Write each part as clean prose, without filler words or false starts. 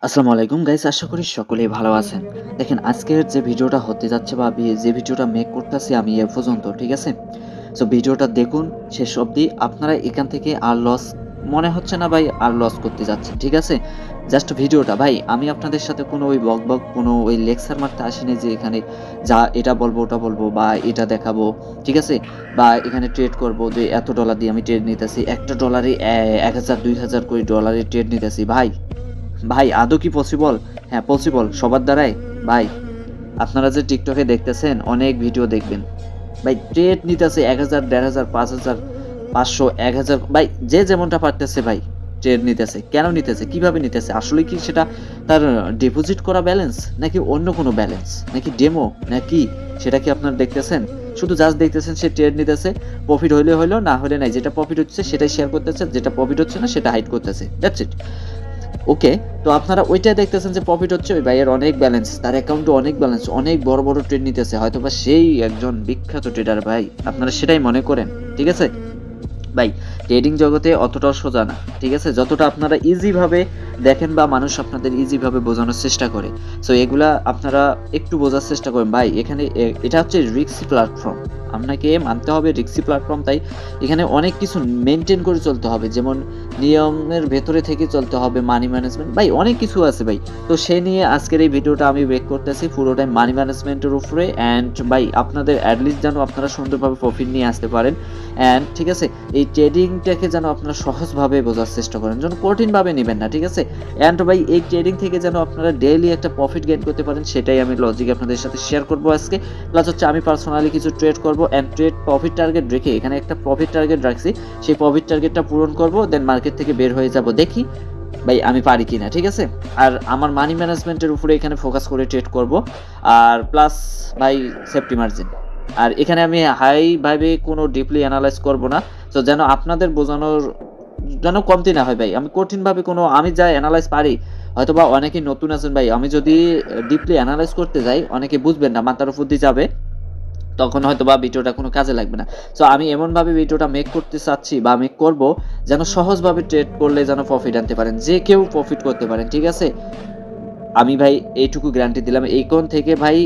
আসসালামু আলাইকুম গাইস, আশা করি সকলেই ভালো আছেন। দেখেন আজকের যে ভিডিওটা হতে যাচ্ছে বা যে ভিডিওটা মেক করতেছি আমি এ পর্যন্ত, ঠিক আছে? সো ভিডিওটা দেখুন শেষ অবধি। আপনারা এখান থেকে আর লস মনে হচ্ছে না ভাই, আর লস করতে যাচ্ছেন, ঠিক আছে? জাস্ট ভিডিওটা ভাই, আমি আপনাদের সাথে কোনো ওই বক কোনো ওই লেকচার মারতে আসিনি যে এখানে যা এটা বলবো ওটা বলবো বা এটা দেখাবো, ঠিক আছে? বা এখানে ট্রেড করব যে এত ডলার দিয়ে আমি ট্রেড নিতেছি, একটা ডলারে 1000 2000 করে ডলারে ট্রেড নিতেছি ভাই। ভাই আদৌ কি পসিবল? হ্যাঁ পসিবল সবার দ্বারাই। ভাই আপনারা যে টিকটকে দেখতেছেন অনেক ভিডিও দেখবেন, ভাই ট্রেড নিতেছে 1000 1500 5000 500 1000, ভাই যে যেমনটা পারতেছে ভাই ট্রেড নিতেছে। কেন নিতেছে, কিভাবে নিতেছে, আসলে কি সেটা তার ডিপোজিট করা ব্যালেন্স নাকি অন্য কোনো ব্যালেন্স নাকি ডেমো নাকি, সেটা কি আপনারা দেখতেছেন? শুধু জাস্ট দেখতেছেন সে ট্রেড নিতেছে, প্রফিট হইলে হইলো না হলে নাই, যেটা প্রফিট হচ্ছে সেটাই শেয়ার করতেছে, যেটা প্রফিট হচ্ছে না সেটা হাইড করতেছে, দ্যাটস ইট। ওকে, তো আপনারা ওইটাই দেখতেছেন যে প্রফিট হচ্ছে, ওই ভাইয়ের অনেক ব্যালেন্স, তার অ্যাকাউন্টে অনেক ব্যালেন্স, অনেক বড় বড় ট্রেড নিতেছে, হয়তোবা সেই একজন বিখ্যাত ট্রেডার ভাই, আপনারা সেটাই মনে করেন, ঠিক আছে? ভাই ট্রেডিং জগতে অতটাও সোজা না, ঠিক আছে? যতটা আপনারা ইজিভাবে দেখেন বা মানুষ আপনাদের ইজিভাবে বোঝানোর চেষ্টা করে, সো এগুলা আপনারা একটু বোঝার চেষ্টা করেন ভাই। এখানে এটা হচ্ছে রিস্কি প্ল্যাটফর্ম, আপনাকে মানতে হবে রিস্কি প্ল্যাটফর্ম। তাই এখানে অনেক কিছু মেনটেন করে চলতে হবে, যেমন নিয়মের ভেতরে থেকে চলতে হবে, মানি ম্যানেজমেন্ট, ভাই অনেক কিছু আছে ভাই। তো সেই নিয়ে আজকের এই ভিডিওটা আমি ব্রেক করতেছি পুরোটাই মানি ম্যানেজমেন্টের উপরে, অ্যান্ড ভাই আপনাদের অ্যাটলিস্ট যেন আপনারা সুন্দরভাবে প্রফিট নিয়ে আসতে পারেন। অ্যান্ড ঠিক আছে, এই ট্রেডিংটাকে যেন আপনারা সহজভাবে বোঝার চেষ্টা করেন, যেন কঠিনভাবে নেবেন না, ঠিক আছে? অ্যান্ড ভাই এই ট্রেডিং থেকে যেন আপনারা ডেইলি একটা প্রফিট গেইন করতে পারেন, সেটাই আমি লজিক আপনাদের সাথে শেয়ার করবো আজকে। প্লাস হচ্ছে আমি পার্সোনালি কিছু ট্রেড করবো, অ্যান্ড ট্রেড প্রফিট টার্গেট রেখে এখানে একটা প্রফিট টার্গেট রাখছি, সেই প্রফিট টার্গেটটা পূরণ করবো, দেন মার্কেট থেকে বের হয়ে যাব, দেখি ভাই আমি পারি কিনা, ঠিক আছে? আর আমার মানি ম্যানেজমেন্টের উপরে এখানে ফোকাস করে ট্রেড করব, আর প্লাস ভাই সেফটি মার্জিন। আর এখানে আমি হাই ভাবে কোনো ডিপলি অ্যানালাইজ করব না, তো যেন আপনাদের বোঝানোর যেন কমতি না হয় ভাই। আমি কঠিনভাবে কোনো, আমি যা অ্যানালাইজ পারি, হয়তোবা অনেকেই নতুন আছেন ভাই, আমি যদি ডিপলি অ্যানালাইজ করতে যাই অনেকে বুঝবেন না, মাথার উপর দিয়ে যাবে, তখন হয়তোবা ভিডিওটা কোনো কাজে লাগবে না। সো আমি এমনভাবে ভিডিওটা মেক করতে চাচ্ছি বা মেক করব যেন সহজভাবে ট্রেড করলে যেন প্রফিট আনতে পারেন, যে কেউ প্রফিট করতে পারেন, ঠিক আছে? আমি ভাই এইটুকু গ্যারান্টি দিলাম, এই কোণ থেকে ভাই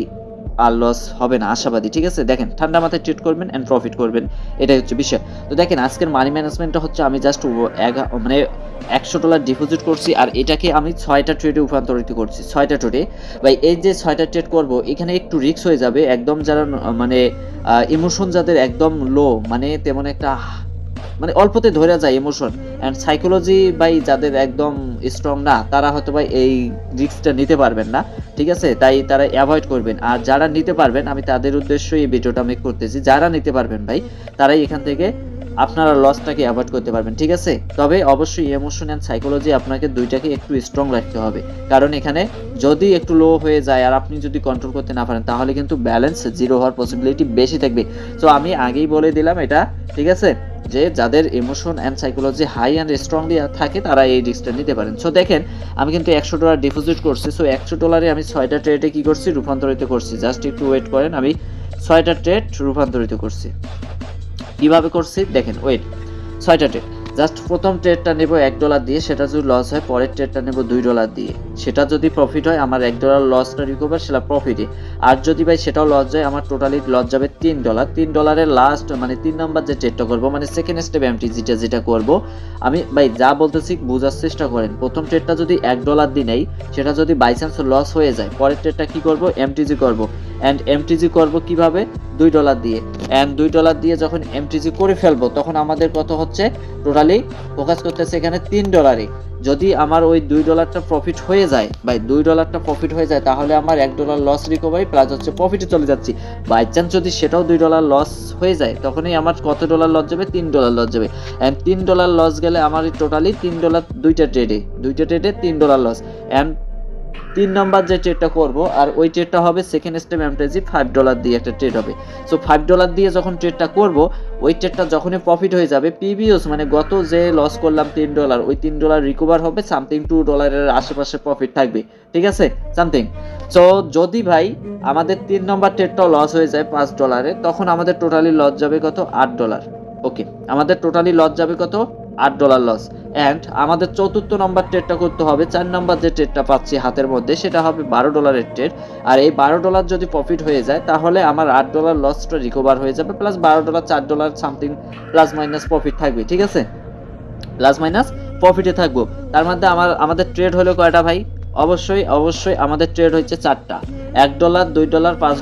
আর লস হবে না, আশাবাদী, ঠিক আছে? দেখেন ঠান্ডা মাথায় ট্রেড করবেন এন্ড প্রফিট করবেন, এটাই হচ্ছে বিষয়। তো দেখেন আজকের মানি ম্যানেজমেন্টটা হচ্ছে আমি জাস্ট মানে $100 ডিপোজিট করছি, আর এটাকে আমি 6টা ট্রেডে রূপান্তরিত করছি, 6টা ট্রেডে। ভাই এই যে 6টা ট্রেড করব, এখানে একটু রিস্ক হয়ে যাবে, একদম যারা মানে ইমোশন যাদের একদম লো, মানে তেমন একটা মানে অল্পতে ধরে যায় ইমোশন অ্যান্ড সাইকোলজি বাই যাদের একদম স্ট্রং না, তারা হয়তো ভাই এই রিস্কটা নিতে পারবেন না, ঠিক আছে? তাই তারা অ্যাভয়েড করবেন। আর যারা নিতে পারবেন, আমি তাদের উদ্দেশ্যই এই ভিডিওটা মেক করতেছি, যারা নিতে পারবেন ভাই তারাই এখান থেকে আপনারা লসটাকে অ্যাভয়েড করতে পারবেন, ঠিক আছে? তবে অবশ্যই ইমোশন অ্যান্ড সাইকোলজি আপনাকে দুইটাকে একটু স্ট্রং রাখতে হবে, কারণ এখানে যদি একটু লো হয়ে যায় আর আপনি যদি কন্ট্রোল করতে না পারেন, তাহলে কিন্তু ব্যালেন্স জিরো হওয়ার পসিবিলিটি বেশি থাকবে। সো আমি আগেই বলে দিলাম এটা, ঠিক আছে? যে যাদের emotion and psychology high and strongly থাকে তারা এই রিস্কটা নিতে পারেন। সো দেখেন আমি কিন্তু $100 ডিপোজিট করছি, সো $100 আমি 6টা ট্রেডে কি করছি, রূপান্তরিত করছি। জাস্ট একটু ওয়েট করেন, আমি 6টা ট্রেড রূপান্তরিত করছি। কিভাবে করছি দেখেন, ওয়েট। 6টা ট্রেড, জাস্ট প্রথম ট্রেডটা নেব $1 দিয়ে, সেটা যদি লস হয় পরের ট্রেডটা নেব $2 দিয়ে, সেটা যদি প্রফিট হয় আমার $1 লসটা রিকভার, সেটা প্রফিটে। আর যদি ভাই সেটাও লস যায়, আমার টোটালি লস যাবে $3। $3 লাস্ট মানে 3 নম্বর যে ট্রেডটা করবো, মানে সেকেন্ড স্টেপ এমটিজিটা যেটা করব, আমি ভাই যা বলতেছি বোঝার চেষ্টা করেন। প্রথম ট্রেডটা যদি $1 দিয়ে নেই, সেটা যদি বাই চান্স লস হয়ে যায়, পরের ট্রেডটা কি করব, এমটিজি করব। অ্যান্ড এমটিজি করব কিভাবে, $2 দিয়ে। অ্যান্ড $2 দিয়ে যখন এমটিজি করে ফেলবো, তখন আমাদের কত হচ্ছে, টোটালি ফোকাস করতেছে এখানে $3। যদি আমার ওই $2টা প্রফিট হয়ে যায়, ভাই $2টা প্রফিট হয়ে যায়, তাহলে আমার $1 লস রিকভারি প্লাস হচ্ছে প্রফিটে চলে যাচ্ছি। বাই চান্স যদি সেটাও $2 লস হয়ে যায়, তখনই আমার কত ডলার লস যাবে, $3 লস যাবে। অ্যান্ড $3 লস গেলে আমার টোটালি $3 দুইটা ট্রেডে $3 লস। অ্যান্ড 3 নম্বর যে ট্রেডটা করব, আর ওই ট্রেডটা হবে সেকেন্ড স্টেপ এমটিজি $5 দিয়ে একটা ট্রেড হবে। সো $5 দিয়ে যখন ট্রেডটা করব, ওই ট্রেডটা যখনই প্রফিট হয়ে যাবে, প্রিভিয়াস মানে গত যে লস করলাম $3, ওই $3 রিকভার হবে, সামথিং $2 আশেপাশে প্রফিট থাকবে, ঠিক আছে? সামথিং। সো যদি ভাই আমাদের 3 নম্বর ট্রেডটাও লস হয়ে যায় $5, তখন আমাদের টোটালি লস যাবে কত, $8। ওকে, আমাদের টোটালি লস যাবে কত, $8 লস। অ্যান্ড আমাদের চতুর্থ নম্বর ট্রেডটা করতে হবে, 4 নম্বর যে ট্রেডটা পাচ্ছি হাতের মধ্যে সেটা হবে $12 ট্রেড। আর এই $12 যদি প্রফিট হয়ে যায় তাহলে আমার $8 লসটা রিকভার হয়ে যাবে, plus $12 $4 something plus minus profit থাকবে, ঠিক আছে, প্লাস মাইনাস প্রফিটে থাকবো। তার মধ্যে আমাদের ট্রেড হলো কয়টা ভাই? অবশ্যই আমাদের ট্রেড হচ্ছে 4টা, $1 $2 $5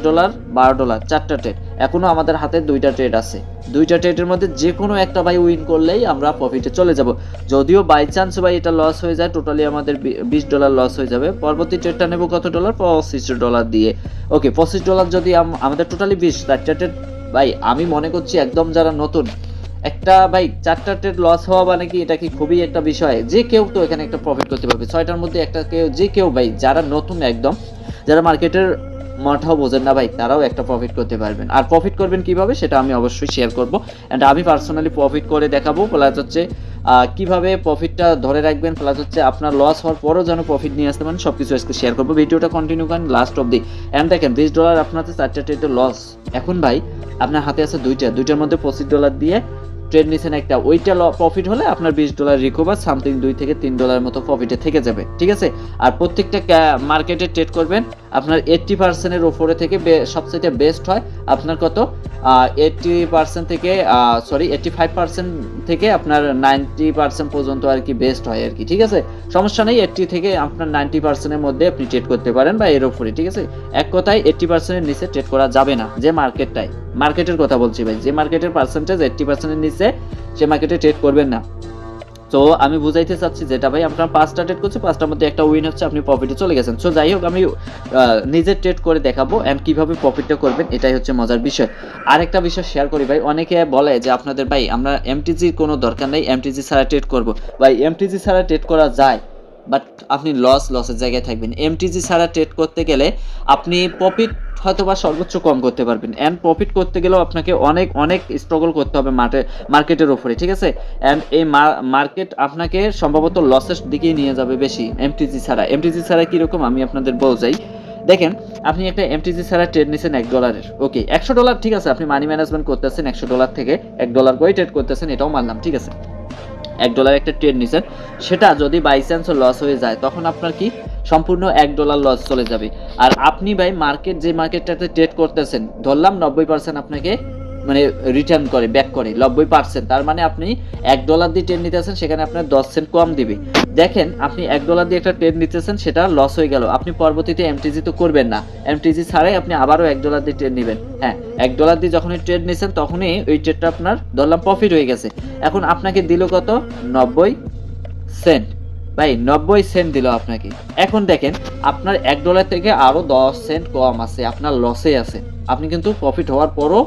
$12, 4টা ট্রেড। এখনো আমাদের হাতে 2টা ট্রেড আছে। 2টা ট্রেডের মধ্যে যে কোনো একটা ভাই উইন করলেই আমরা প্রফিটে চলে যাব। যদিও বাই চান্স ভাই এটা লস হয়ে যায়, টোটালি আমাদের $20 লস হয়ে যাবে। পরবর্তী ট্রেডটা নেব কত ডলার? $25 দিয়ে। ওকে, $25 যদি আমাদের টোটালি 4টা ট্রেড ভাই, আমি মনে করছি একদম যারা নতুন, একটা ভাই 4টা ট্রেড লস হওয়া মানে কি, এটা কি খুবই একটা বিষয়? যে কেউ তো এখানে একটা প্রফিট করতে পারবে 6টার মধ্যে একটা যে কেউ ভাই, যারা নতুন একদম, যারা মার্কেটের মাঠাও বোঝেন না ভাই, তারাও একটা প্রফিট করতে পারবেন। আর প্রফিট করবেন কিভাবে সেটা আমি অবশ্যই শেয়ার করব, অ্যান্ড আমি পার্সোনালি প্রফিট করে দেখাবো। প্লাস হচ্ছে কিভাবে প্রফিটটা ধরে রাখবেন, প্লাস হচ্ছে আপনার লস হওয়ার পরও যেন প্রফিট নিয়ে আসতে পারেন, সবকিছু আজকে শেয়ার করবো। ভিডিওটা কন্টিনিউ করেন লাস্ট অবধি। অ্যান্ড দেখেন $20 আপনার হাতে 4টা ট্রেডের লস। এখন ভাই আপনার হাতে আছে 2টার মধ্যে $25 দিয়ে ট্রেড নিছেন একটা, ওইটা প্রফিট হলে আপনার $20 রিকভার সামথিং $2 থেকে $3 মতো প্রফিটে থেকে যাবে, ঠিক আছে। আর প্রত্যেকটা মার্কেটে ট্রেড করবেন আপনার 80%-এর উপরে থেকে সবচেয়ে বেস্ট হয় আপনার কত 80% থেকে 85% থেকে আপনার 90% পর্যন্ত আর কি বেস্ট হয় আর কি, ঠিক আছে। সমস্যা নেই, 80 থেকে আপনার 90%-এর মধ্যে আপনি ট্রেড করতে পারেন বা এর উপরে, ঠিক আছে। এক কথায় 80%-এর নিচে ট্রেড করা যাবে না। যে মার্কেটের কথা বলছি ভাই, যে মার্কেটের পার্সেন্টেজ 80%-এর নিচে সে মার্কেটে ট্রেড করবেন না। তো আমি বুঝাইতে চাচ্ছি যেটা ভাই, আপনার 5টা ট্রেড করছে, 5টার মধ্যে একটা উইন হচ্ছে, আপনি প্রফিটে চলে গেছেন। সো যাই হোক, আমি নিজে ট্রেড করে দেখাবো অ্যান্ড কিভাবে প্রফিটটা করবেন, এটাই হচ্ছে মজার বিষয়। আরেকটা বিষয় শেয়ার করি ভাই, অনেকে বলে যে আপনাদের ভাই আমরা এমটিজির কোনো দরকার নেই, এমটিজি ছাড়া ট্রেড করবো। ভাই এমটিজি ছাড়া ট্রেড করা যায়, বাট আপনি লসের জায়গায় থাকবেন। এমটিজি ছাড়া ট্রেড করতে গেলে আপনি প্রফিট হয়তো বা সর্বোচ্চ কম করতে পারবেন, অ্যান্ড প্রফিট করতে গেলেও আপনাকে অনেক স্ট্রাগল করতে হবে মার্কেটের উপরে, ঠিক আছে। অ্যান্ড এই মার্কেট আপনাকে সম্ভবত লসের দিকেই নিয়ে যাবে বেশি এমটিজি ছাড়া কীরকম আমি আপনাদের বোঝাই। দেখেন, আপনি একটা এমটিজি ছাড়া ট্রেড নিছেন $1, ওকে, $100, ঠিক আছে, আপনি মানি ম্যানেজমেন্ট করতেছেন $100 থেকে $1 করে ট্রেড করতেছেন, এটাও মানলাম, ঠিক আছে। $1 একটা ট্রেড নিছেন, সেটা যদি বাই চান্স লস হয়ে যায় তখন আপনার কি সম্পূর্ণ $1 লস চলে যাবে। আর আপনি ভাই যে মার্কেটটাতে ট্রেড করতেছেন, ধরলাম 90% আপনাকে মানে রিটার্ন করে, ব্যাক করে 90%, তার মানে আপনি $1 দিয়ে ট্রেড নিতেছেন, সেখানে আপনার 10 সেন্ট কম দিবে। দেখেন, আপনি $1 দিয়ে একটা ট্রেড নিতেছেন, সেটা লস হয়ে গেল, আপনি পরবর্তীতে এমটিজি তো করবেন না, এমটিজি ছাড়াই আপনি আবারও $1 দিয়ে ট্রেড নেবেন। হ্যাঁ, $1 দিয়ে যখনই ট্রেড নিছেন তখনই ওই ট্রেডটা আপনার ধরলাম প্রফিট হয়ে গেছে। এখন আপনাকে দিল কত? 90 সেন্ট ভাই, 90 সেন্ট দিল আপনাকে। এখন দেখেন, আপনার $1 থেকে আরো 10 সেন্ট কম আছে, আপনার লসে আছে, আপনি কিন্তু প্রফিট হওয়ার পরও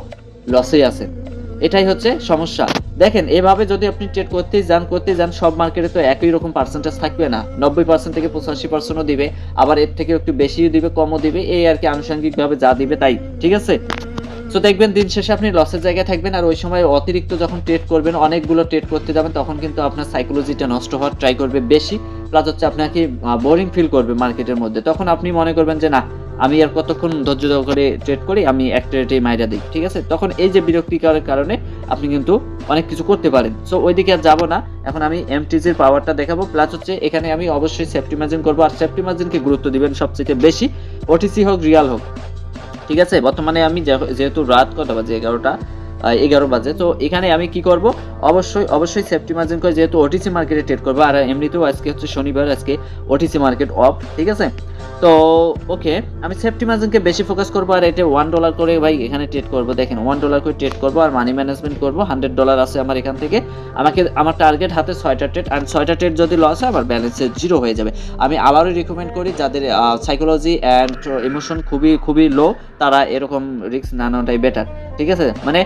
লসে আছেন। এটাই হচ্ছে সমস্যা। দেখেন, এভাবে যদি আপনি ট্রেড করতেই যান, সব মার্কেটে তো একই রকম পার্সেন্টেজ থাকবে না, 90% থেকে 85%ও দিবে, আবার এর থেকে একটু বেশিও দিবে, কমও দিবে, এই আর কি, আনুষঙ্গিকভাবে যা দিবে তাই, ঠিক আছে। তো দেখবেন দিন শেষে আপনি লসের জায়গায় থাকবেন। আর ওই সময় অতিরিক্ত যখন ট্রেড করবেন, অনেকগুলো ট্রেড করতে যাবেন, তখন কিন্তু আপনার সাইকোলজিটা নষ্ট হওয়ার ট্রাই করবে বেশি, প্লাস হচ্ছে আপনাকে বোরিং ফিল করবে মার্কেটের মধ্যে। তখন আপনি মনে করবেন যে না, আমি আর কতক্ষণ ধৈর্য ধরে ট্রেড করি, আমি এক ট্রেডে মাইরা দিই, ঠিক আছে। তখন এই যে বিরক্তিকরের কারণে আপনি কিন্তু অনেক কিছু করতে পারেন। সো ওইদিকে আর যাবো না, এখন আমি এমটিজির পাওয়ারটা দেখাবো, প্লাস হচ্ছে এখানে আমি অবশ্যই সেফটি মার্জিন করবো। আর সেফটি মার্জিনকে গুরুত্ব দিবেন সবচেয়ে বেশি, ওটিসি হোক রিয়াল হোক, ঠিক আছে। বর্তমানে আমি যেহেতু রাত কটা বাজে, 11 বাজে, তো এখানে আমি কি করব, অবশ্যই সেফটি মার্জিন করে, যেহেতু ওটিসি মার্কেটে ট্রেড করবো। আর এমনিতেও আজকে হচ্ছে শনিবার, আজকে ওটিসি মার্কেট অফ, ঠিক আছে। তো ওকে, আমি সেফটি মার্জিনকে বেশি ফোকাস করবো, আর এটা $1 করে ভাই এখানে ট্রেড করবো। দেখেন, $1 করে ট্রেড করবো, আর মানি ম্যানেজমেন্ট করবো। $100 আছে আমার এখান থেকে, আমার টার্গেট হাতে 6টা ট্রেড, আর 6টা ট্রেড যদি লস হয় আমার ব্যালেন্সে 0 হয়ে যাবে। আমি আবারও রিকমেন্ড করি, যাদের সাইকোলজি অ্যান্ড ইমোশন খুবই লো, তারা এরকম রিস্ক না নেওয়াটাই বেটার, ঠিক আছে। মানে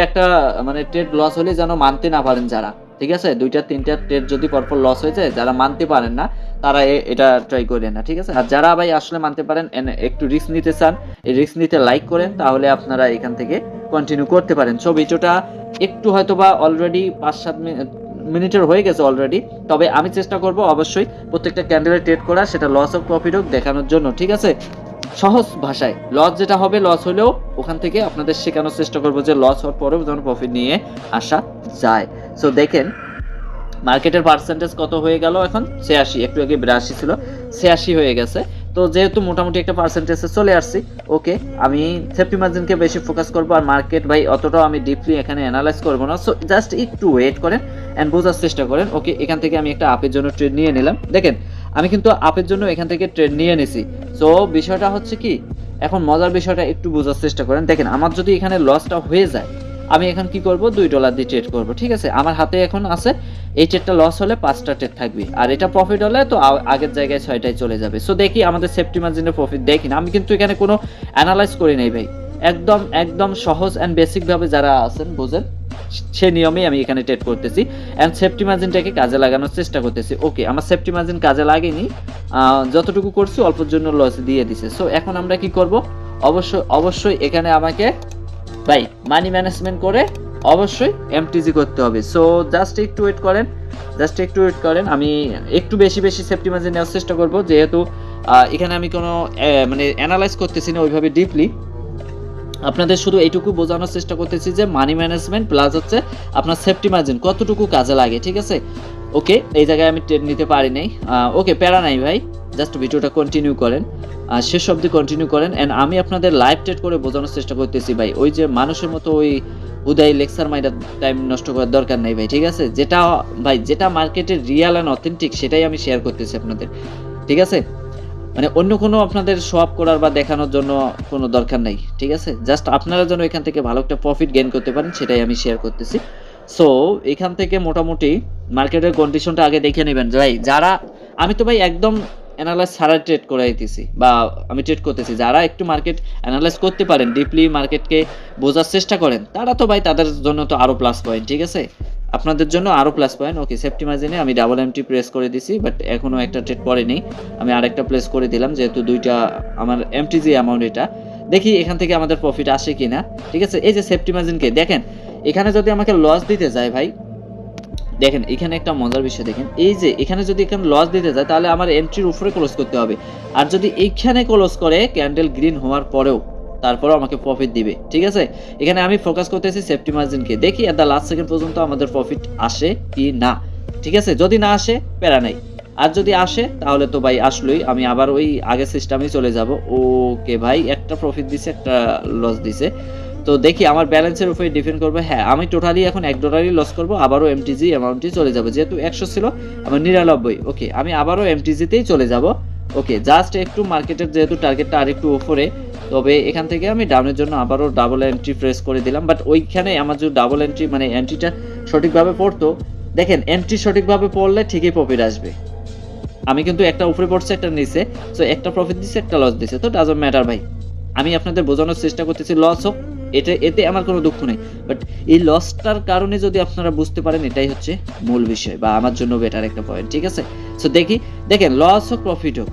একটা মানে ট্রেড লস হলে যেন মানতে না পারেন যারা, ঠিক আছে। 2-3টা ট্রেড যদি পরপর লস হয়ে যায়, যারা মানতে পারেন না তারা এটা ট্রাই করেন না, ঠিক আছে। আর যারা ভাই আসলে মানতে পারেন, একটু রিস্ক নিতে চান, এই রিস্ক নিতে লাইক করেন, তাহলে আপনারা এখান থেকে কন্টিনিউ করতে পারেন। সো ভিডিওটা একটু হয়তোবা অলরেডি 5-7 মিনিটের হয়ে গেছে অলরেডি, তবে আমি চেষ্টা করব অবশ্যই প্রত্যেকটা ক্যান্ডেলে ট্রেড করা, সেটা লস হোক প্রফিট হোক দেখানোর জন্য, ঠিক আছে। সহজ ভাষায়, লস যেটা হবে, লস হলেও ওখান থেকে আপনাদের শেখানোর চেষ্টা করবো যে লস হওয়ার পরেও যেন প্রফিট নিয়ে আসা যায়। সো দেখেন, মার্কেটের পার্সেন্টেজ কত হয়ে গেল এখন 86, একটু আগে 82 ছিল, 86 হয়ে গেছে। তো যেহেতু মোটামুটি একটা পার্সেন্টেজে চলে আসছি, ওকে আমি সেফটি মার্জিনকে বেশি ফোকাস করবো, আর মার্কেট ভাই অতটাও আমি ডিপলি এখানে অ্যানালাইজ করবো না। সো জাস্ট একটু ওয়েট করেন অ্যান্ড বোঝার চেষ্টা করেন। ওকে, এখান থেকে আমি একটা আপের জন্য ট্রেড নিয়ে নিলাম। দেখেন আমি কিন্তু আপের জন্য এখান থেকে ট্রেড নিয়ে নিছি। সো বিষয়টা হচ্ছে কি, এখন মজার বিষয়টা একটু বোঝার চেষ্টা করেন। দেখেন আমার যদি এখানে লসটা হয়ে যায়, আমি এখন কি করব, $2 দিয়ে ট্রেড করব। ঠিক আছে, আমার হাতে এখন আছে এই ট্রেডটা লস হলে 5টা ট্রেড থাকবে, আর এটা প্রফিট হলে তো আগের জায়গায় 6টায় চলে যাবে। সো দেখি আমাদের সেফটি মার্জিনের প্রফিট দেখি না, আমি কিন্তু এখানে কোনো অ্যানালাইজ করি নাই ভাই, একদম একদম সহজ অ্যান্ড বেসিক ভাবে যারা আছেন বোঝেন সে নিয়মেই আমি এখানে ট্রেড করতেছি অ্যান্ড সেফটি মার্জিনটাকে কাজে লাগানোর চেষ্টা করতেছি। ওকে, আমার সেফটি মার্জিন কাজে লাগেনি, যতটুকু করছি অল্পের জন্য লস দিয়ে দিছে। সো এখন আমরা কি করব, অবশ্যই এখানে আমাকে ভাই মানি ম্যানেজমেন্ট করে অবশ্যই এমটিজি করতে হবে। সো জাস্ট একটু ওয়েট করেন, আমি একটু বেশি সেফটি মার্জিন নেওয়ার চেষ্টা করব, যেহেতু এখানে আমি কোনো মানে অ্যানালাইজ করতেছি না ওইভাবে ডিপলি, আপনাদের শুধু এইটুকু বোঝানোর চেষ্টা করতেছি যে মানি ম্যানেজমেন্ট প্লাস হচ্ছে আপনার সেফটি মার্জিন কতটুকু কাজে লাগে। ঠিক আছে, ওকে এই জায়গায় আমি ট্রেড নিতে পারি নাই, ওকে প্যারা নাই ভাই, জাস্ট ভিডিওটা কন্টিনিউ করেন, শেষ অবধি কন্টিনিউ করেন অ্যান্ড আমি আপনাদের লাইভ ট্রেড করে বোঝানোর চেষ্টা করতেছি ভাই। ওই যে মানুষের মতো ওই উদয় লেকচার মাইরা টাইম নষ্ট করার দরকার নেই ভাই। ঠিক আছে, যেটা মার্কেটের রিয়েল অ্যান্ড অথেন্টিক সেটাই আমি শেয়ার করতেছি আপনাদের। ঠিক আছে, মানে অন্য কোনো আপনাদের শো আপ করার বা দেখানোর জন্য কোনো দরকার নেই। ঠিক আছে, জাস্ট আপনারা যেন এখান থেকে ভালো একটা প্রফিট গেইন করতে পারেন সেটাই আমি শেয়ার করতেছি। সো এখান থেকে মোটামুটি মার্কেটের কন্ডিশনটা আগে দেখে নেবেন ভাই। যারা আমি তো ভাই একদম অ্যানালাইজ ছাড়া ট্রেড করাইতেছি বা আমি ট্রেড করতেছি, যারা একটু মার্কেট অ্যানালাইজ করতে পারেন, ডিপলি মার্কেটকে বোঝার চেষ্টা করেন, তারা তো ভাই তাদের জন্য তো আরও প্লাস পয়েন্ট। ঠিক আছে, আপনাদের জন্য আরও প্লাস পয়েন্ট। ওকে, সেফটি মার্জিনে আমি ডাবল এমটি প্রেস করে দিছি, বাট এখনও একটা ট্রেড পড়েনি, আমি আরেকটা প্লেস করে দিলাম, যেহেতু দুইটা আমার এমটিজি অ্যামাউন্ট এটা। দেখি এখান থেকে আমাদের প্রফিট আসে কি না। ঠিক আছে, এই যে সেফটি মার্জিনকে দেখেন, এখানে যদি আমাকে লস দিতে যায় ভাই, দেখেন এখানে একটা মজার বিষয় দেখেন, এই যে এখানে যদি এখানে লস দিতে যায় তাহলে আমার এন্ট্রির উপরে ক্লোজ করতে হবে, আর যদি এইখানে ক্লোজ করে ক্যান্ডেল গ্রিন হওয়ার পরেও তারপরেও আমাকে প্রফিট দিবে। ঠিক আছে, এখানে আমি ফোকাস করতেছি সেফটি মার্জিনকে, দেখি এট দ্য লাস্ট সেকেন্ড পর্যন্ত আমাদের প্রফিট আসে কি না। ঠিক আছে, যদি না আসে প্যারা নাই, আর যদি আসে তাহলে তো ভাই আসলোই, আমি আবার ওই আগের সিস্টেমেই চলে যাব। ওকে ভাই, একটা প্রফিট দিছে, একটা লস দিছে। তো দেখি আমার ব্যালেন্সের উপরে ডিপেন্ড করবে। হ্যাঁ, আমি টোটালি এখন $1 লস করব, আবারও এমটিজি অ্যামাউন্টটি চলে যাবে, যেহেতু 100 ছিল আমার 99। ওকে, আমি আবারও এমটিজিতেই চলে যাব। ওকে, জাস্ট একটু মার্কেটের যেহেতু টার্গেটটা আরেকটু উপরে, তবে এখান থেকে আমি ডাউনের জন্য আবারও ডাবল এন্ট্রি প্রেস করে দিলাম। বাট ওইখানে আমার যদি ডাবল এন্ট্রি মানে এন্ট্রিটা সঠিকভাবে পড়তো, দেখেন এন্ট্রি সঠিকভাবে পড়লে ঠিকই প্রফিট আসবে। আমি কিন্তু একটা উপরে পড়ছে, একটা নিচে, সো একটা প্রফিট দিচ্ছে, একটা লস দিচ্ছে, তো ডাজন্ট ম্যাটার ভাই। আমি আপনাদের বোঝানোর চেষ্টা করতেছি, লস হোক এতে আমার কোনো দুঃখ নেই, বাট এই লসটার কারণে যদি আপনারা বুঝতে পারেন, এটাই হচ্ছে মূল বিষয় বা আমার জন্য বেটার একটা পয়েন্ট। ঠিক আছে, সো দেখেন লস হোক প্রফিট হোক,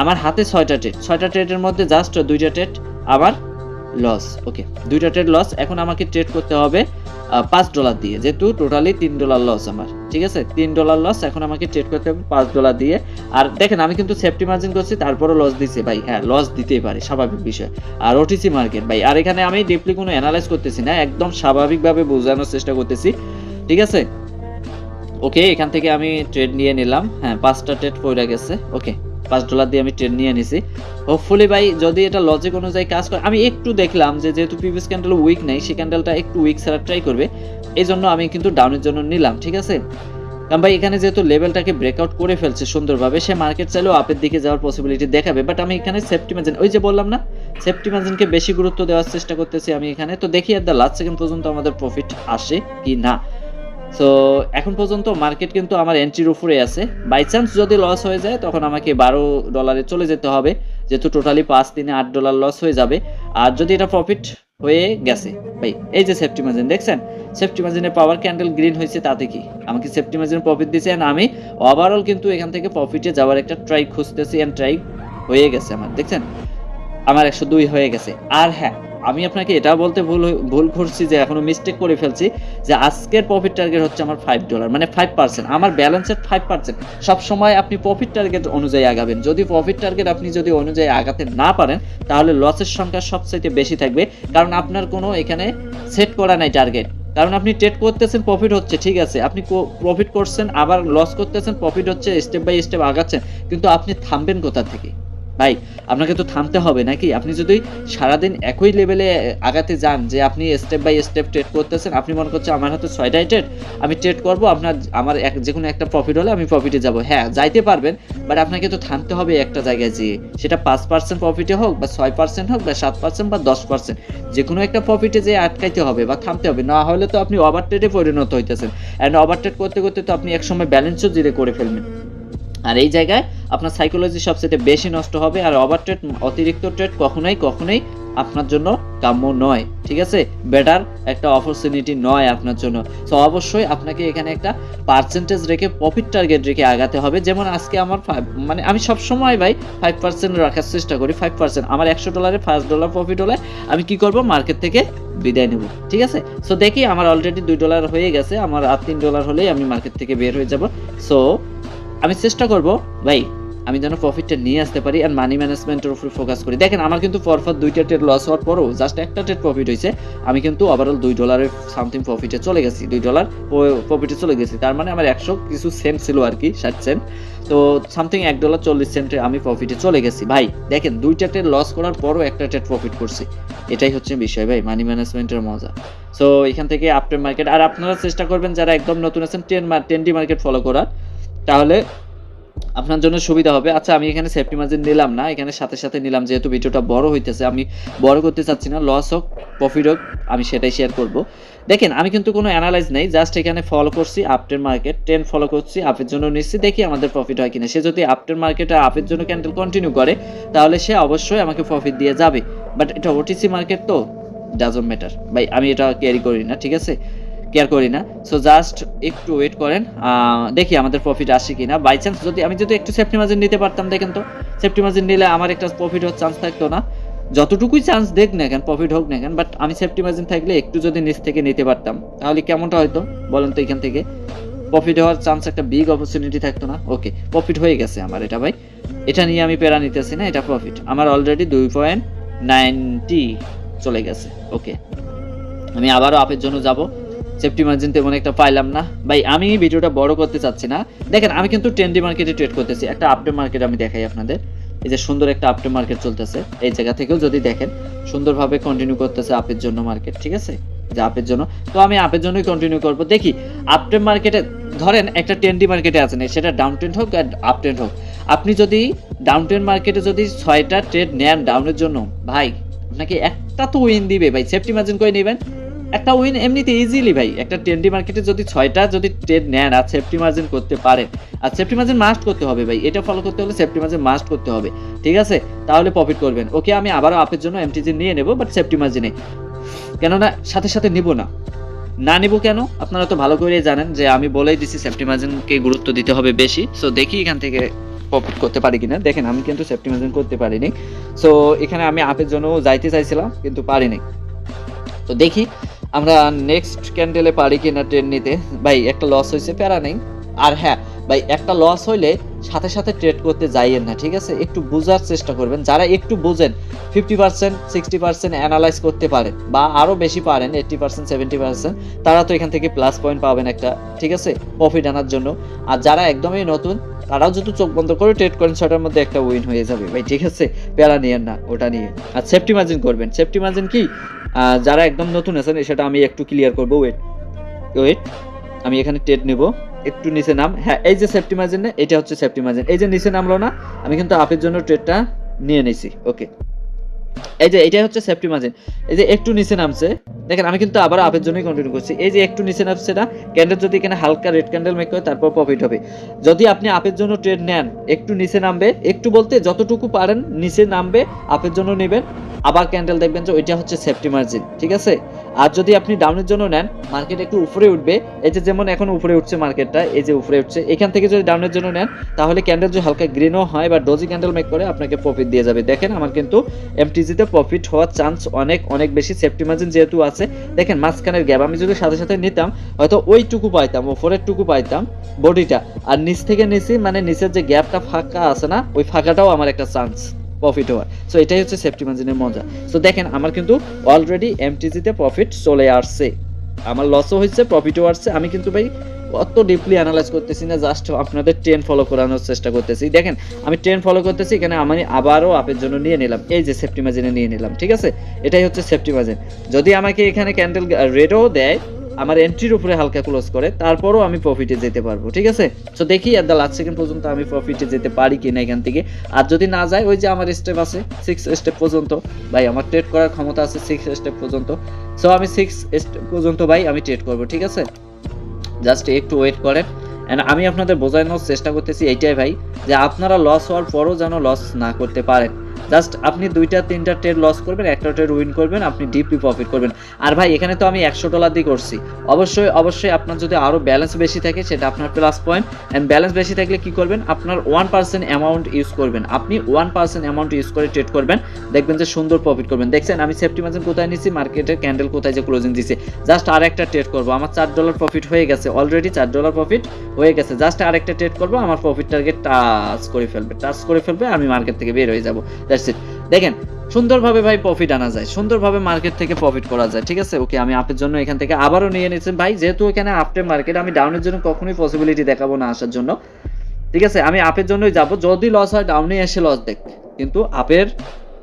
আমার হাতে 6টা ট্রেডের মধ্যে জাস্ট 2টা ট্রেড আমার লস। ওকে, 2টা ট্রেড লস। এখন আমাকে ট্রেড করতে হবে $5 দিয়ে, যেহেতু টোটালি $3 লস আমার। ঠিক আছে, $3 লস, এখন আমাকে ট্রেড করতে হবে $5 দিয়ে। আর দেখেন আমি কিন্তু সেফটি মার্জিন করছি, তারপরও লস দিচ্ছে ভাই। হ্যাঁ, লস দিতেই পারে, স্বাভাবিক বিষয়, আর ওটিসি মার্কেট ভাই। আর এখানে আমি ডিপলি কোনো অ্যানালাইজ করতেছি না, একদম স্বাভাবিকভাবে বোঝানোর চেষ্টা করতেছি। ঠিক আছে, ওকে এখান থেকে আমি ট্রেড নিয়ে নিলাম। হ্যাঁ, 5টা ট্রেড পড়ে গেছে। ওকে, $5 দিয়ে আমি ট্রেড নিয়ে নিছি। হোপফুলি ভাই যদি এটা লজিক অনুযায়ী কাজ করে, আমি একটু দেখলাম যে যেহেতু প্রিভিয়াস ক্যান্ডেল উইক নাই, সেই ক্যান্ডেলটা একটু উইক ছাড়া ট্রাই করবে, এই জন্য আমি কিন্তু ডাউনের জন্য নিলাম। ঠিক আছে, কারণ ভাই এখানে যেহেতু লেভেলটাকে ব্রেকআউট করে ফেলছে সুন্দরভাবে, সে মার্কেট চাইলেও আপের দিকে যাওয়ার পসিবিলিটি দেখাবে। বাট আমি এখানে সেফটি মার্জিন, ওই যে বললাম না, সেফটি মার্জিনকে বেশি গুরুত্ব দেওয়ার চেষ্টা করতেছি আমি এখানে। তো দেখি এট দ্য লাস্ট সেকেন্ড পর্যন্ত আমাদের প্রফিট আসে কি না। সো এখন পর্যন্ত মার্কেট কিন্তু আমার এন্ট্রির উপরে আছে। বাই চান্স যদি লস হয়ে যায় তখন আমাকে $12 চলে যেতে হবে, যেহেতু টোটালি 5 দিনে $8 লস হয়ে যাবে। আর যদি এটা প্রফিট হয়ে গেছে ভাই, এই যে সেফটি মার্জিন দেখছেন, সেফটি মার্জিনের পাওয়ার ক্যান্ডেল গ্রিন হয়েছে, তাতে কি আমাকে সেফটি মার্জিনের প্রফিট দিচ্ছে, এন্ড আমি ওভারঅল কিন্তু এখান থেকে প্রফিটে যাওয়ার একটা ট্রাই খুঁজতেছি, এন্ড ট্রাই হয়ে গেছে আমার। দেখছেন আমার 102 হয়ে গেছে। আর হ্যাঁ, আমি আপনাকে এটা বলতে ভুল করছি যে এখনো মিস্টেক করে ফেলছি, যে আজকের প্রফিট টার্গেট হচ্ছে আমার $5, মানে 5%, আমার ব্যালেন্সের 5%। সব সময় আপনি প্রফিট টার্গেট অনুযায়ী আগাবেন। যদি প্রফিট টার্গেট আপনি যদি অনুযায়ী আগাতে না পারেন, তাহলে লসের সংখ্যা সবচাইতে বেশি থাকবে, কারণ আপনার কোনো এখানে সেট করা নাই টার্গেট। কারণ আপনি ট্রেড করতেছেন, প্রফিট হচ্ছে, ঠিক আছে, আপনি প্রফিট করছেন, আবার লস করতেছেন, প্রফিট হচ্ছে, স্টেপ বাই স্টেপ আগাচ্ছেন, কিন্তু আপনি থামবেন কোথা থেকে ভাই? আপনাকে তো থামতে হবে নাকি? আপনি যদি সারাদিন একই লেভেলে আগাতে যান, যে আপনি স্টেপ বাই স্টেপ ট্রেড করতেছেন, আপনি মনে করছেন আমার হাতে 6টাই ট্রেড, আমি ট্রেড করব, আমার যেকোনো একটা প্রফিট হলে আমি প্রফিটে যাব। হ্যাঁ, যাইতে পারবেন, বাট আপনাকে তো থামতে হবে একটা জায়গায় যেয়ে, সেটা 5% প্রফিটে হোক, বা 6% হোক, বা 7%, বা 10%, যে কোনো একটা প্রফিটে যেয়ে আটকাইতে হবে বা থামতে হবে, না হলে তো আপনি ওভার ট্রেডে পরিণত হইতেছেন, অ্যান্ড ওভার ট্রেড করতে করতে তো আপনি একসময় ব্যালেন্সও জিরো করে ফেলবেন। আর এই জায়গায় আপনার সাইকোলজি সবচেয়ে বেশি নষ্ট হবে। আর ওভার ট্রেড, অতিরিক্ত ট্রেড কখনোই আপনার জন্য কাম্য নয়, ঠিক আছে, বেটার একটা অপরচুনিটি নয় আপনার জন্য। সো অবশ্যই আপনাকে এখানে একটা পার্সেন্টেজ রেখে, প্রফিট টার্গেট রেখে আগাতে হবে। যেমন আজকে আমার মানে আমি সবসময় ভাই 5% রাখার চেষ্টা করি। 5% আমার $100 $5 প্রফিট হলে আমি কি করব, মার্কেট থেকে বিদায় নেব, ঠিক আছে। সো দেখি আমার অলরেডি $2 হয়ে গেছে, আমার আর $3 হলেই আমি মার্কেট থেকে বের হয়ে যাব। সো আমি চেষ্টা করব ভাই, আমি যেন প্রফিটটা নিয়ে আসতে পারি, আর মানি ম্যানেজমেন্টের উপর ফোকাস করি। দেখেন আমার কিন্তু পরপর 2টা ট্রেড লস হওয়ার পরও জাস্ট একটা ট্রেড প্রফিট হয়েছে, আমি কিন্তু ওভারঅল $2 সামথিং প্রফিটে চলে গেছি, $2 প্রফিটে চলে গেছি। তার মানে আমার 100 কিছু সেন্ট ছিল আর কি, 60 সেন্ট, তো সামথিং $1.40 আমি প্রফিটে চলে গেছি ভাই। দেখেন 2টা ট্রেড লস করার পরও একটা ট্রেড প্রফিট করছি, এটাই হচ্ছে বিষয় ভাই, মানি ম্যানেজমেন্টের মজা। সো এখান থেকে আপট্রেড মার্কেট, আর আপনারা চেষ্টা করবেন যারা একদম নতুন আছেন 10D মার্কেট ফলো করার, তাহলে আপনার জন্য সুবিধা হবে। আচ্ছা, আমি এখানে সেফটি মার্জিন নিলাম না, এখানে সাথে সাথে নিলাম, যেহেতু ভিডিওটা বড় হইতেছে, আমি বড় করতে চাচ্ছি না, লস হোক প্রফিট হোক আমি সেটাই শেয়ার করব। দেখেন আমি কিন্তু কোনো অ্যানালাইজ নেই, জাস্ট এখানে ফলো করছি আপট্রেড মার্কেট, 10 ফলো করছি, আপের জন্য নিচ্ছি, দেখি আমাদের প্রফিট হয় কিনা। সে যদি আপট্রেড মার্কেটে আপের জন্য ক্যান্ডেল কন্টিনিউ করে, তাহলে সে অবশ্যই আমাকে প্রফিট দিয়ে যাবে। বাট এটা ওটিসি মার্কেট তো ডাজন্ট ম্যাটার ভাই, আমি এটা ক্যারি করি না, ঠিক আছে, কেয়ার করি না। সো জাস্ট একটু ওয়েট করেন, দেখি আমাদের প্রফিট আসে কিনা। বাই চান্স আমি যদি একটু সেফটি মার্জিন নিতে পারতাম, দেখেন তো সেফটি মার্জিন নিলে আমার একটা প্রফিট হওয়ার চান্স থাকতো না, যতটুকুই চান্স দেখ না কেন, প্রফিট হোক না কেন, বাট আমি সেফটি মার্জিন থাকলে একটু যদি নিচ থেকে নিতে পারতাম, তাহলে কেমনটা হয়তো বলেন তো, এখান থেকে প্রফিট হওয়ার চান্স একটা বিগ অপরচুনিটি থাকতো না। ওকে, প্রফিট হয়ে গেছে আমার, এটা ভাই, এটা নিয়ে আমি প্যারা নিতেছি না, এটা প্রফিট আমার অলরেডি 2.90 চলে গেছে। ওকে, আমি আবারও আপের জন্য যাব, সেফটি মার্জিন তেমন একটা পাইলাম না ভাই। আমি ভিডিওটা বড় করতে চাচ্ছি না, দেখেন আমি কিন্তু 10D মার্কেটে ট্রেড করতেছি, একটা আপট্রেড মার্কেট আমি দেখাই আপনাদের। এই যে সুন্দর একটা আপট্রেড মার্কেট চলতেছে, এই জায়গা থেকেও যদি দেখেন সুন্দরভাবে কন্টিনিউ করতেছে আপের জন্য মার্কেট, ঠিক আছে, যে আপের জন্য, তো আমি আপের জন্যই কন্টিনিউ করব। দেখি আপট্রেড মার্কেটে, ধরেন একটা 10D মার্কেটে আছেন, সেটা ডাউন ট্রেন্ড হোক আর আপ ট্রেন্ড হোক, আপনি যদি ডাউন ট্রেন্ড মার্কেটে যদি 6টা ট্রেড নেন ডাউনের জন্য, ভাই আপনাকে একটা তো উইন দিবে ভাই। সেফটি মার্জিন করে নেবেন, একটা উইন এমনিতে ইজিলি ভাই। একটা 10D মার্কেটে যদি 6টা যদি ট্রেড নেন আর সেফটি মার্জিন করতে পারেন, আর সেফটি মার্জিন মাস্ট করতে হবে ভাই, এটা ফলো করতে হলে সেফটি মার্জিন মাস্ট করতে হবে, ঠিক আছে, তাহলে প্রফিট করবেন। ওকে, আমি আবারও আপের জন্য এমটিজি নিয়ে নেব, বাট সেফটি মার্জিনে, কেননা সাথে সাথে নিব না নিব কেন, আপনারা তো ভালো করেই জানেন যে আমি বলেই দিছি সেফটি মার্জিনকে গুরুত্ব দিতে হবে বেশি। সো দেখি এখান থেকে প্রফিট করতে পারি কিনা। দেখেন আমি কিন্তু সেফটি মার্জিন করতে পারিনি, সো এখানে আমি আপের জন্য যাইতে চাইছিলাম কিন্তু পারিনি। তো দেখি আমরা নেক্সট ক্যান্ডেলে পারি কিনা ট্রেড নিতে। ভাই একটা লস হয়েছে, প্যারা নেই। আর হ্যাঁ ভাই, একটা লস হইলে সাথে সাথে ট্রেড করতে যাইয়েন না, ঠিক আছে, একটু বোঝার চেষ্টা করবেন। যারা একটু বোঝেন, 50% 60% অ্যানালাইজ করতে পারেন, বা আরও বেশি পারেন, 80% 70%, তারা তো এখান থেকে প্লাস পয়েন্ট পাবেন একটা, ঠিক আছে, প্রফিট আনার জন্য। আর যারা একদমই নতুন, তারাও যদি চোখ বন্ধ করে ট্রেড করেন, 6টার মধ্যে একটা উইন হয়ে যাবে ভাই, ঠিক আছে, প্যারা নিয়েন না ওটা নিয়ে। আর সেফটি মার্জিন করবেন। সেফটি মার্জিন কি, যারা একদম নতুন আছেন সেটা আমি একটু ক্লিয়ার করবো। ওয়েট আমি এখানে ট্রেড নেব, একটু নিচে নাম, হ্যাঁ এই যে সেফটি মার্জিন না, এটা হচ্ছে সেফটি মার্জিন, এই যে নিচে নামলো না, আমি কিন্তু আপের জন্য ট্রেডটা নিয়ে নিছি। ওকে, এই যে এটাই হচ্ছে সেফটি মার্জিন, এই যে একটু নিচে নামছে, দেখেন আমি কিন্তু আবার আপের জন্যই কন্টিনিউ করছি। এই যে একটু নিচে নামছে না, ক্যান্ডেল যদি এখানে হালকা রেড ক্যান্ডেল মেক করে, তারপর প্রফিট হবে। যদি আপনি আপের জন্য ট্রেড নেন, একটু নিচে নামবে, একটু বলতে যতটুকু পারেন নিচে নামবে, আপের জন্য নেবেন, আবার ক্যান্ডেল দেখবেন যে ওইটা হচ্ছে সেফটি মার্জিন, ঠিক আছে। আর যদি আপনি ডাউনের জন্য নেন, মার্কেট একটু উপরে উঠবে, এই যে যেমন এখন উপরে উঠছে মার্কেটটা, এই যে উপরে উঠছে, এখান থেকে যদি ডাউনের জন্য নেন, তাহলে ক্যান্ডেল যদি হালকা গ্রিনও হয় বা ডোজি ক্যান্ডেল মেক করে, আপনাকে প্রফিট দিয়ে যাবে। দেখেন আমার কিন্তু এমটিজিতে প্রফিট হওয়ার চান্স অনেক অনেক বেশি, সেফটি মার্জিন যেহেতু আছে। দেখেন মাঝখানের গ্যাপ আমি যদি সাথে সাথে নিতাম, হয়তো ওইটুকু পাইতাম, উপরের টুকু পাইতাম বডিটা, আর নিচ থেকে নিচে মানে নিচের যে গ্যাপটা ফাঁকা আছে না, ওই ফাঁকাটাও আমার একটা চান্স প্রফিট হওয়ার। সো এটাই হচ্ছে সেফটি মার্জিনের মজা। সো দেখেন আমার কিন্তু অলরেডি এমটিজিতে প্রফিট চলে আসছে, আমার লসও হয়েছে, প্রফিটও আসছে। আমি কিন্তু ভাই অত ডিপলি অ্যানালাইজ করতেছি না, জাস্ট আপনাদের ট্রেন্ড ফলো করানোর চেষ্টা করতেছি। দেখেন আমি ট্রেন্ড ফলো করতেছি, এখানে আমি আবারও আপের জন্য নিয়ে নিলাম, এই যে সেফটি মার্জিনে নিয়ে নিলাম, ঠিক আছে, এটাই হচ্ছে সেফটি মার্জিন। যদি আমাকে এখানে ক্যান্ডেল রেডও দেয়, আমার এন্ট্রির উপরে হালকা ক্লোজ করে, তারপরও আমি প্রফিটে যেতে পারবো, ঠিক আছে। সো দেখি এট দ্য লাস্ট সেকেন্ড পর্যন্ত আমি প্রফিটে যেতে পারি কিনা এখান থেকে। আর যদি না যায়, ওই যে আমার স্টেপ আছে 6 স্টেপ পর্যন্ত, ভাই আমার ট্রেড করার ক্ষমতা আছে 6 স্টেপ পর্যন্ত। সো আমি 6 স্টেপ পর্যন্ত ভাই আমি ট্রেড করবো, ঠিক আছে। জাস্ট একটু ওয়েট করেন। অ্যান্ড আমি আপনাদের বোঝানোর চেষ্টা করতেছি এইটাই ভাই, যে আপনারা লস হওয়ার পরও যেন লস না করতে পারেন। জাস্ট আপনি 2-3টা ট্রেড লস করবেন, একটা ট্রেড উইন করবেন, আপনি ডিপলি প্রফিট করবেন। আর ভাই এখানে তো আমি $100 দিয়ে করছি। অবশ্যই আপনার যদি আরও ব্যালেন্স বেশি থাকে সেটা আপনার প্লাস পয়েন্ট। অ্যান্ড ব্যালেন্স বেশি থাকলে কি করবেন, আপনার 1% অ্যামাউন্ট ইউজ করবেন, আপনি 1% অ্যামাউন্ট ইউজ করে ট্রেড করবেন, দেখবেন যে সুন্দর প্রফিট করবেন। দেখছেন আমি সেফটি মার্জিন কোথায় নিচ্ছি, মার্কেটের ক্যান্ডেল কোথায় যে ক্লোজিং দিচ্ছে। জাস্ট আরেকটা ট্রেড করবো, আমার $4 প্রফিট হয়ে গেছে, অলরেডি $4 প্রফিট হয়ে গেছে। জাস্ট আরেকটা ট্রেড করবো, আমার প্রফিট টার্গেট টাচ করে ফেলবে, আমি মার্কেট থেকে বের হয়ে যাবো। That's it. দেখেন সুন্দরভাবে ভাই প্রফিট আনা যায়, সুন্দরভাবে মার্কেট থেকে প্রফিট করা যায়, ঠিক আছে। ওকে, আমি আপের জন্য এখান থেকে আবারও নিয়ে নিচ্ছি ভাই, যেহেতু এখানে আপটের মার্কেট, আমি ডাউনের জন্য কখনোই পসিবিলিটি দেখাবো না আসার জন্য, ঠিক আছে। আমি আপের জন্যই যাব, যদি লস হয় ডাউনে এসে লস দেখ, কিন্তু আপের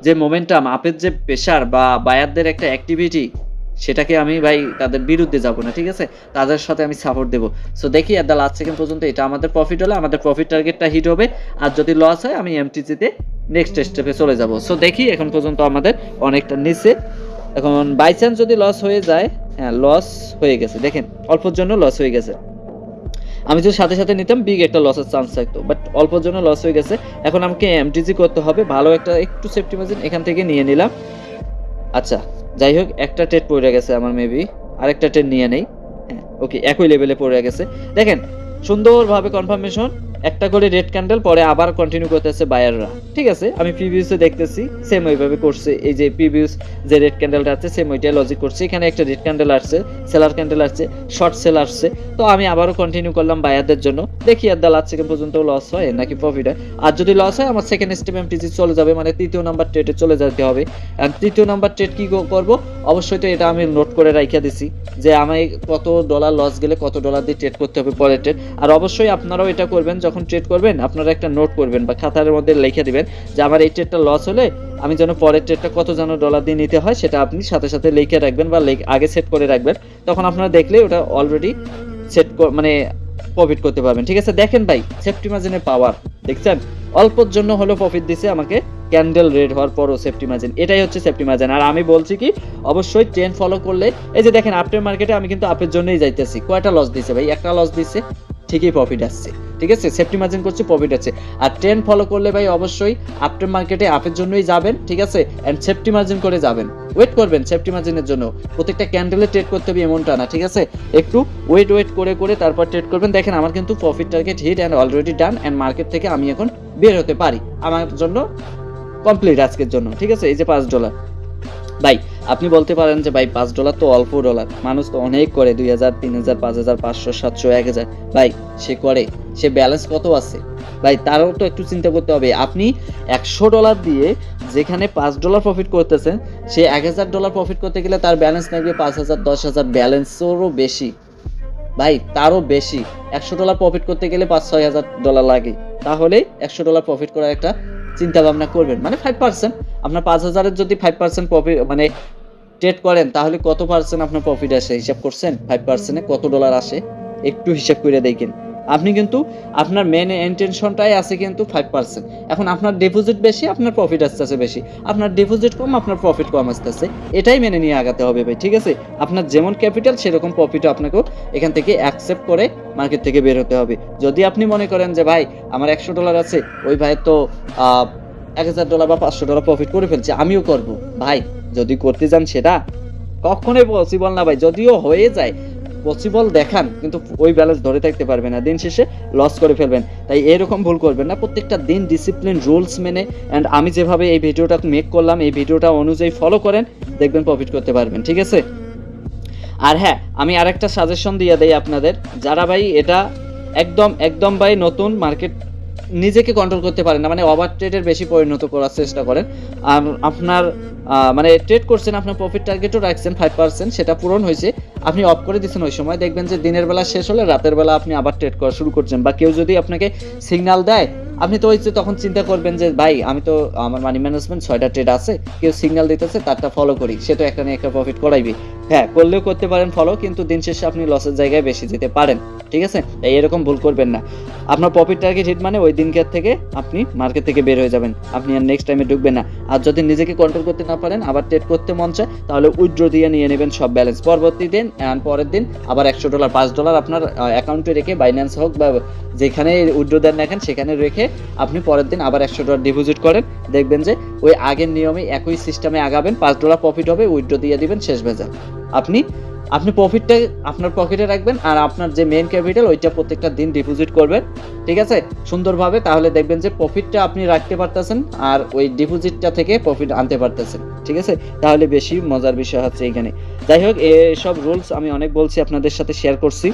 যে মোমেন্টাম, আপের যে প্রেশার বা বায়ারদের একটা অ্যাক্টিভিটি, সেটাকে আমি ভাই তাদের বিরুদ্ধে যাব না, ঠিক আছে, তাদের সাথে আমি সাপোর্ট দেবো। সো দেখি এট দ্য লাস্ট সেকেন্ড পর্যন্ত এটা আমাদের প্রফিট হলে আমাদের প্রফিট টার্গেটটা হিট হবে, আর যদি লস হয় আমি এমটিসিতে নেক্সট স্টেপে চলে যাব। সো দেখি এখন পর্যন্ত আমাদের অনেকটা নিচে, এখন বাই চান্স যদি লস হয়ে যায়, হ্যাঁ লস হয়ে গেছে, দেখেন অল্পর জন্য লস হয়ে গেছে। আমি যদি সাথে সাথে নিতাম বিগ একটা লসের চান্স থাকতো, বাট অল্পর জন্য লস হয়ে গেছে। এখন আমাকে এমটিজি করতে হবে, ভালো একটা একটু সেফটি মার্জিন এখান থেকে নিয়ে নিলাম। আচ্ছা যাই হোক, একটা ট্রেড পড়ে গেছে আমার, মেবি আরেকটা ট্রেড নিয়ে নেই। হ্যাঁ ওকে, একই লেভেলে পড়ে গেছে। দেখেন সুন্দরভাবে কনফার্মেশন, একটা করে রেড ক্যান্ডেল, পরে আবার কন্টিনিউ করতেছে বায়াররা, ঠিক আছে। আমি প্রিভিউসে দেখতেছি সেম ওইভাবে করছে, এই যে প্রিভিউস যে রেড ক্যান্ডেলটা আছে সেম ওইটাই লজিক করছে। এখানে একটা রেড ক্যান্ডেল আসছে, সেলার ক্যান্ডেল আসছে, শর্ট সেল আসছে, তো আমি আবারও কন্টিনিউ করলাম বায়ারদের জন্য। দেখি আর দ্য লাস্ট সেকেন্ড পর্যন্ত লস হয় নাকি প্রফিট হয়। আর যদি লস হয় আমার সেকেন্ড স্টেপ এমটিজি চলে যাবে, মানে তৃতীয় নাম্বার ট্রেডে চলে যেতে হবে। আর তৃতীয় নাম্বার ট্রেড কি করব, অবশ্যই তো এটা আমি নোট করে রাখিয়া দিছি, যে আমি কত ডলার লস গেলে কত ডলার দিয়ে ট্রেড করতে হবে পরের ট্রেড। আর অবশ্যই আপনারাও এটা করবেন, যখন ট্রেড করবেন আপনারা একটা নোট করবেন বা খাতার মধ্যে লিখে দিবেন, যে আমার এই ট্রেডটা লস হলে আমি যেন পরের ট্রেডটা কত যেন ডলার দিয়ে নিতে হয়, সেটা আপনি সাথে সাথে লিখে রাখবেন বা আগে সেট করে রাখবেন। তখন আপনারা দেখলে ওটা অলরেডি সেট মানে প্রফিট করতে পারবেন, ঠিক আছে। দেখেন ভাই সেফটি মার্জিনের পাওয়ার দেখছেন, অল্পর জন্য হলো প্রফিট দিছে আমাকে, ক্যান্ডেল রেড হওয়ার পরও সেফটি মার্জিন, এটাই হচ্ছে সেফটি মার্জিন। আর আমি বলছি কি, অবশ্যই ট্রেন্ড ফলো করলে, এই যে দেখেন আপটের মার্কেটে আমি কিন্তু আপের জন্যই যাইতেছি। কয়টা লস দিছে ভাই, একটা লস দিছে, ঠিকই প্রফিট আসছে, ঠিক আছে, সেফটি মার্জিন করছে, প্রফিট আছে। আর ট্রেন্ড ফলো করলে ভাই অবশ্যই আপটের মার্কেটে আপের জন্যই যাবেন, ঠিক আছে, এন্ড সেফটি মার্জিন করে যাবেন, ওয়েট করবেন সেফটি মার্জিনের জন্য। প্রত্যেকটা ক্যান্ডেলে ট্রেড করতে হবে এমনটা না, ঠিক আছে, একটু ওয়েট করে তারপর ট্রেড করবেন। দেখেন আমার কিন্তু profit target hit and already done, and market থেকে আমি এখন বের হতে পারি, আমার জন্য কমপ্লিট আজকের জন্য, ঠিক আছে। এই যে $5 ভাই, আপনি বলতে পারেন যে ভাই $5 তো অল্প ডলার, মানুষ তো অনেক করে, 2000, 3000, 5000, 500, 700, 1000, ভাই সে করে, সে ব্যালেন্স কত আছে ভাই, তারও তো একটু চিন্তা করতে হবে। আপনি $100 দিয়ে যেখানে $5 প্রফিট করতেছেন, সে $1000 প্রফিট করতে গেলে তার ব্যালেন্স লাগবে 5000, 10,000, ব্যালেন্সেরও বেশি ভাই, তারও বেশি। $100 প্রফিট করতে গেলে $5-6 লাগে, তাহলে $100 প্রফিট করার একটা চিন্তা ভাবনা করবেন, মানে 5%। আপনার 5000-এর যদি 5% প্রফিট মানে ট্রেড করেন, তাহলে কত পার্সেন্ট আপনার প্রফিট আসে, হিসাব করছেন? 5%-এ কত ডলার আসে, একটু হিসাব করে দেখেন। আপনি কিন্তু আপনার মেন ইন্টেনশনটাই আছে কিন্তু 5%। এখন আপনার ডিপোজিট বেশি, আপনার প্রফিট আসতেছে বেশি, আপনার ডিপোজিট কম, আপনার প্রফিট কম আসতেছে, এটাই মেনে নিয়ে আগাতে হবে ভাই, ঠিক আছে। আপনার যেমন ক্যাপিটাল সেরকম প্রফিটও আপনাকেও এখান থেকে অ্যাকসেপ্ট করে মার্কেট থেকে বের হতে হবে। যদি আপনি মনে করেন যে ভাই আমার $100 আছে, ওই ভাই তো $1000 বা $500 প্রফিট করে ফেলছে, আমিও করব, ভাই যদি করতে যান সেটা কখনোই পসিবল না ভাই। যদিও হয়ে যায় পসিবল দেখান, কিন্তু ওই ব্যালেন্স ধরে থাকতে পারবে না, দিন শেষে লস করে ফেলবেন। তাই এরকম ভুল করবেন না, প্রত্যেকটা দিন ডিসিপ্লিন রুলস মেনে, অ্যান্ড আমি যেভাবে এই ভিডিওটা মেক করলাম এই ভিডিওটা অনুযায়ী ফলো করেন, দেখবেন প্রফিট করতে পারবেন, ঠিক আছে। আর হ্যাঁ, আমি আরেকটা সাজেশন দিয়ে দেই আপনাদের, যারা ভাই এটা একদম ভাই নতুন মার্কেট নিজেকে কন্ট্রোল করতে পারেন না, মানে ওভার ট্রেডের বেশি পরিণত করার চেষ্টা করেন। আর আপনার মানে ট্রেড করছেন, আপনার প্রফিট টার্গেটও রাখছেন 5%, সেটা পূরণ হয়েছে, আপনি অফ করে দিচ্ছেন ওই সময়, দেখবেন যে দিনের বেলা শেষ হলে রাতের বেলা আপনি আবার ট্রেড করা শুরু করছেন। বা কেউ যদি আপনাকে সিগন্যাল দেয়, আপনি তো ওই যে তখন চিন্তা করবেন যে ভাই আমি তো আমার মানি ম্যানেজমেন্ট 6টা ট্রেড আছে, কেউ সিগন্যাল দিতেছে তারটা ফলো করি, সে তো একটা নিয়ে একটা প্রফিট করাইবে। হ্যাঁ, করলেও করতে পারেন ফলো, কিন্তু দিন শেষে আপনি লসের জায়গায় বেশি যেতে পারেন। ঠিক আছে, তাই এরকম ভুল করবেন না। আপনার প্রফিট টার্গেট হিট মানে ওই দিনকার থেকে আপনি মার্কেট থেকে বের হয়ে যাবেন, আপনি আর নেক্সট টাইমে ঢুকবেন না। আর যদি নিজেকে কন্ট্রোল করতে না পারেন, আবার ট্রেড করতে মন চায়, তাহলে উইথড্র দিয়ে নিয়ে নেবেন সব ব্যালেন্স। পরবর্তী দিন পরের দিন আবার $100 $5 আপনার অ্যাকাউন্টে রেখে, বাইন্যান্স হোক বা যেখানে উইথড্র দেন রাখেন সেখানে রেখে আপনি পরের দিন আবার $100 ডিপোজিট করেন। দেখবেন যে ওই আগের নিয়মে একই সিস্টেমে আগাবেন, $5 প্রফিট হবে, উইথড্র দিয়ে দিবেন, শেষ ভেজাল। আপনি আপনি প্রফিটটা আপনার পকেটে রাখবেন, আর আপনার যে মেইন ক্যাপিটাল ওইটা প্রত্যেকটা দিন ডিপোজিট করবেন। ঠিক আছে, সুন্দরভাবে, তাহলে দেখবেন যে প্রফিটটা আপনি রাখতে পারতেছেন আর ওই ডিপোজিটটা থেকে প্রফিট আনতে পারতেছেন। ঠিক আছে, তাহলে বেশি মজার বিষয় হচ্ছে এখানে। যাই হোক, এসব রুলস আমি অনেক বলছি, আপনাদের সাথে শেয়ার করছি,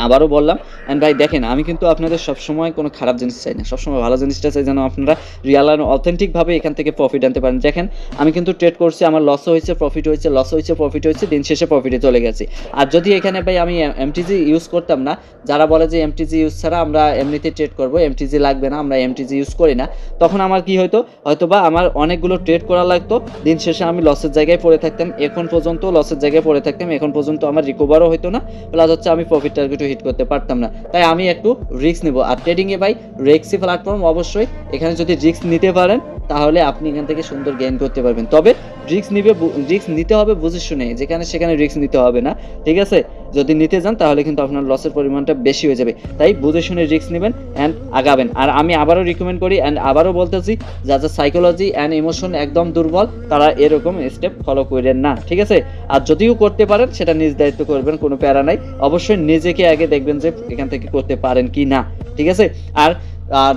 আবারও বললাম। অ্যান্ড ভাই দেখেন, আমি কিন্তু আপনাদের সবসময় কোনো খারাপ জিনিস চাই না, সবসময় ভালো জিনিসটা চাই, যেন আপনারা রিয়েল আর অথেন্টিকভাবে এখান থেকে প্রফিট আনতে পারেন। দেখেন, আমি কিন্তু ট্রেড করছি, আমার লসও হয়েছে, প্রফিট হয়েছে, লস হয়েছে, প্রফিট হয়েছে, দিন শেষে প্রফিটে চলে গেছি। আর যদি এখানে ভাই আমি এমটিজি ইউজ করতাম না, যারা বলে যে এমটিজি ইউজ ছাড়া আমরা এমনিতে ট্রেড করবো, এমটিজি লাগবে না, আমরা এমটিজি ইউজ করি না, তখন আমার কি হতো, হয়তোবা আমার অনেকগুলো ট্রেড করা লাগতো, দিন শেষে আমি লসের জায়গায় পড়ে থাকতাম। এখন পর্যন্ত লসের জায়গায় পড়ে থাকতাম, এখন পর্যন্ত আমার রিকভারও হতো না, প্লাস হচ্ছে আমি প্রফিট টার্গেটও হিট করতে পারতাম না। তাই আমি একটু রিস্ক নেব। আর ট্রেডিংয়ে ভাই রিস্কি প্ল্যাটফর্ম, অবশ্যই এখানে যদি রিস্ক নিতে পারেন তাহলে আপনি এখান থেকে সুন্দর গেইন করতে পারবেন। তবে রিস্ক নিতে হবে বুঝে শুনে, যেখানে সেখানে রিস্ক নিতে হবে না। ঠিক আছে, যদি নিতে যান তাহলে কিন্তু আপনার লসের পরিমাণটা বেশি হয়ে যাবে। তাই বুঝে শুনে রিস্ক নেবেন অ্যান্ড আগাবেন। আর আমি আবারও রিকমেন্ড করি অ্যান্ড আবারও বলতেছি, যাদের সাইকোলজি অ্যান্ড ইমোশন একদম দুর্বল, তারা এরকম স্টেপ ফলো করেন না। ঠিক আছে, আর যদিও করতে পারেন সেটা নিজ দায়িত্ব করবেন, কোনো প্যারা নাই। অবশ্যই নিজেকে আগে দেখবেন যে এখান থেকে করতে পারেন কি না। ঠিক আছে, আর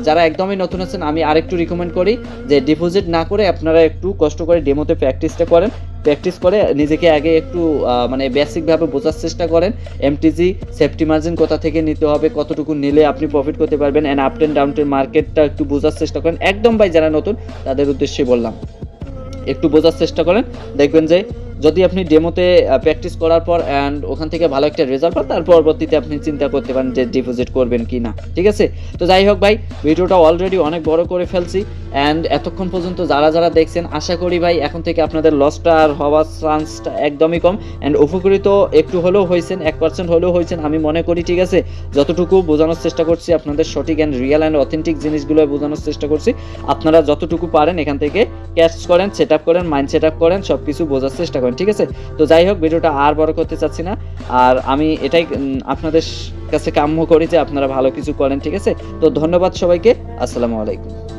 যারা একদমই নতুন আছেন, আমি আরেকটু রিকমেন্ড করি যে ডিপোজিট না করে আপনারা একটু কষ্ট করে ডেমোতে প্র্যাকটিসটা করেন। প্র্যাকটিস করে নিজেকে আগে একটু মানে বেসিকভাবে বোঝার চেষ্টা করেন। এমটিজি সেফটি মার্জিন কোথা থেকে নিতে হবে, কতটুকু নিলে আপনি প্রফিট করতে পারবেন, অ্যান্ড আপ অ্যান্ড ডাউনের মার্কেটটা একটু বোঝার চেষ্টা করেন। একদম ভাই যারা নতুন তাদের উদ্দেশ্যে বললাম, একটু বোঝার চেষ্টা করেন। দেখবেন যে যদি আপনি ডেমোতে প্র্যাকটিস করার পর অ্যান্ড ওখান থেকে ভালো একটা রেজাল্ট পান, তার পরবর্তীতে আপনি চিন্তা করতে পারেন যে ডিপোজিট করবেন কি না। ঠিক আছে, তো যাই হোক ভাই, ভিডিওটা অলরেডি অনেক বড় করে ফেলছি, অ্যান্ড এতক্ষণ পর্যন্ত যারা যারা দেখছেন, আশা করি ভাই এখন থেকে আপনাদের লসটা আর হওয়ার চান্সটা একদমই কম, অ্যান্ড উপকৃত একটু হলেও হয়েছেন, 1% হলেও হয়েছেন আমি মনে করি। ঠিক আছে, যতটুকু বোঝানোর চেষ্টা করছি আপনাদের সঠিক অ্যান্ড রিয়েল অ্যান্ড অথেন্টিক জিনিসগুলো বোঝানোর চেষ্টা করছি। আপনারা যতটুকু পারেন এখান থেকে ক্যাচ করেন, সেট আপ করেন, মাইন্ড সেট আপ করেন, সব কিছু বোঝার চেষ্টা করেন। ঠিক আছে, তো যাই হোক, ভিডিওটা আর বড় করতে চাচ্ছি না, আর আমি এটাই আপনাদের কাছে কাম্য করি যে আপনারা ভালো কিছু করেন। ঠিক আছে, তো ধন্যবাদ সবাইকে, আসসালামু আলাইকুম।